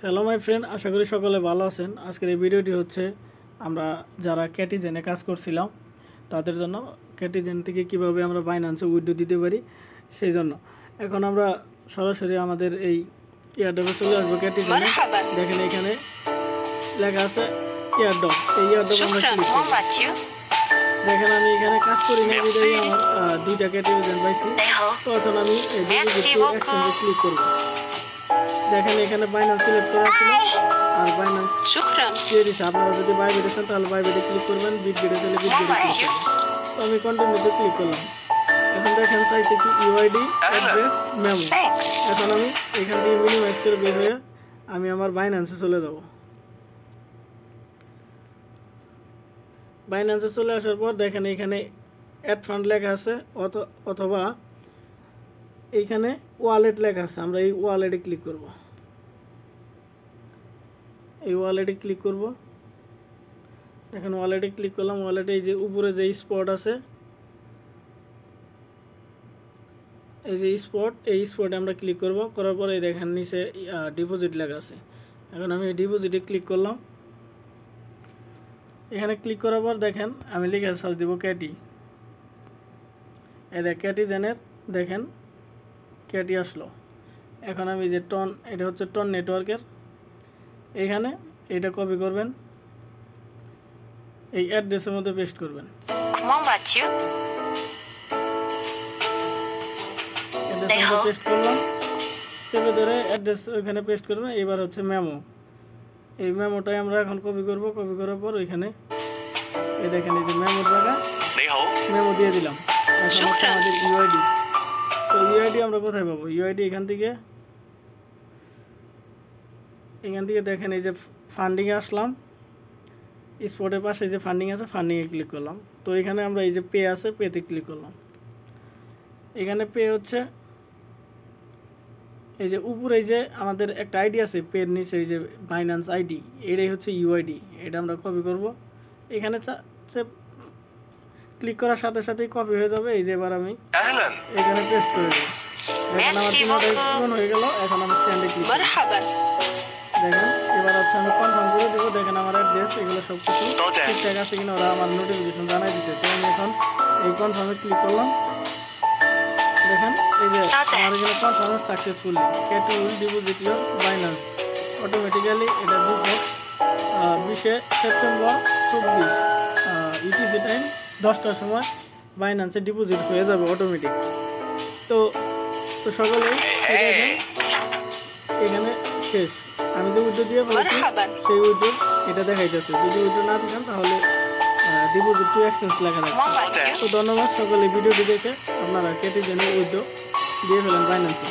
Hello my friend, আশা করি সকলে ভালো আছেন। আজকের এই ভিডিওটি হচ্ছে আমরা যারা ক্যাটিজেনে কাজ করছিলাম তাদের জন্য ক্যাটিজেন থেকে কিভাবে আমরা বাইন্যান্সে উইথড্র দিতে পারি সেই জন্য। এখন আমরা সরাসরি আমাদের এই এয়ারড্রপে চলে আসবো। ক্যাটিজেনে দেখেন এখানে লেখা আছে এয়ারড্রপ। এই এয়ারড্রপ আমরা ক্লিক করব। দেখেন আমি এখানে কাজ করি না, বিধায় আমার দুইটা ক্যাটিজেন পাইছি। তো এখন আমি এই এক্সচেঞ্জে ক্লিক করব। দেখেন এখানে বাইন্যান্স সিলেক্ট করা ছিল আর বাইন্যান্স দিয়ে দিচ্ছে। আপনারা যদি বাইবিটে চান তাহলে বাইবিটে ক্লিক করবেন, বিটবিটে চাইলে বিটবিটে ক্লিক করবেন। তো আমি কন্টিনিউতে ক্লিক করলাম। এখন দেখেন চাইছে কি ইউআইডি অ্যাড্রেস মেমো। এখন আমি এখান থেকে মিনিমাইজ করে বের হয়ে আমি আমার বাইন্যান্সে চলে যাব। বাইন্যান্সে চলে আসার পর দেখেন এখানে অ্যাড ফান্ড লেখা আছে অথবা এইখানে ওয়ালেট লেখা আছে। আমরা এই ওয়ালেটে ক্লিক করব। এই ওয়ালেটে ক্লিক করব। দেখেন ওয়ালেটে ক্লিক করলাম। ওয়ালেটে এই যে উপরে যে স্পট আছে, এই যে স্পট, এই স্পটে আমরা ক্লিক করব। করার পরে দেখেন নিচে ডিপোজিট লেখা আছে। এখন আমি এই ডিপোজিটে ক্লিক করলাম। এখানে ক্লিক করার পর দেখেন আমি লিখে সার্চ দিব ক্যাটি। এই দেখ ক্যাটিজেনের দেখেন ক্যাটি আসলো। এখন আমি যে টন, এটা হচ্ছে টন নেটওয়ার্কের, এখানে এটা কপি করবেন, এই অ্যাড্রেসের মধ্যে পেস্ট করবেন। অ্যাড্রেসের মধ্যে পেস্ট করলাম, চেপে ধরে অ্যাড্রেস ওইখানে পেস্ট করবেন। এবার হচ্ছে মেমো, এই মেমোটাই আমরা এখন কপি করব। কপি করার পর ওইখানে এই দেখেন এই যে মেমোর জায়গায় মেমো দিয়ে দিলাম। এখন হচ্ছে আমাদের ইউআইডি। তো ইউআইডি আমরা কোথায় পাবো? ইউআইডি এখান থেকে দেখেন এই যে ফান্ডিংয়ে আসলাম, স্পটের পাশে যে ফান্ডিং আছে ফান্ডিংয়ে ক্লিক করলাম। তো এখানে আমরা এই যে পে আছে, পেতে ক্লিক করলাম। এখানে পে হচ্ছে এই যে উপরে এই যে আমাদের একটা আইডি আছে পের নিচে, এই যে বাইন্যান্স আইডি, এটাই হচ্ছে ইউআইডি। এটা আমরা কপি করব। এখানে ক্লিক করার সাথে সাথেই কপি হয়ে যাবে। এই যে এবার আমি এখানে পেস্ট করে দেব। দেখেন আমার তিনটাই পূরণ হয়ে গেল। এখন আমি সেন্ডে ক্লিক করব। দেখেন এবার হচ্ছে আমি কনফার্ম করে দেবো। দেখেন আমার অ্যাড্রেস এগুলো সব কিছু ঠিকঠাক আছে কিনা ওরা আমার নোটিফিকেশন জানাই দিচ্ছে। তো আমি এখন এই কনফার্মে ক্লিক করলাম। দেখেন এই যে আমার এখানে কনফার্ম সাকসেসফুলি ক্যাটি will deposit your Binance automatically. এটা 20 সেপ্টেম্বর 24 ইউটিসি টাইম 10টার সময় বাইন্যান্সে ডিপোজিট হয়ে যাবে অটোমেটিক। তো সকলে এখানে শেষ। আমি যে উইথড্র দিয়ে বলেছি সেই উইথড্র এটা দেখাইতেছে। যদি উইথড্র না থাকেন তাহলে ডিপোজিট টু এক্সচেঞ্জ লেখা থাকবে। তো ধন্যবাদ সকলে ভিডিওটি দেখে আপনারা ক্যাটিজেনে উইথড্র দিয়ে ফেলেন বাইন্যান্সে।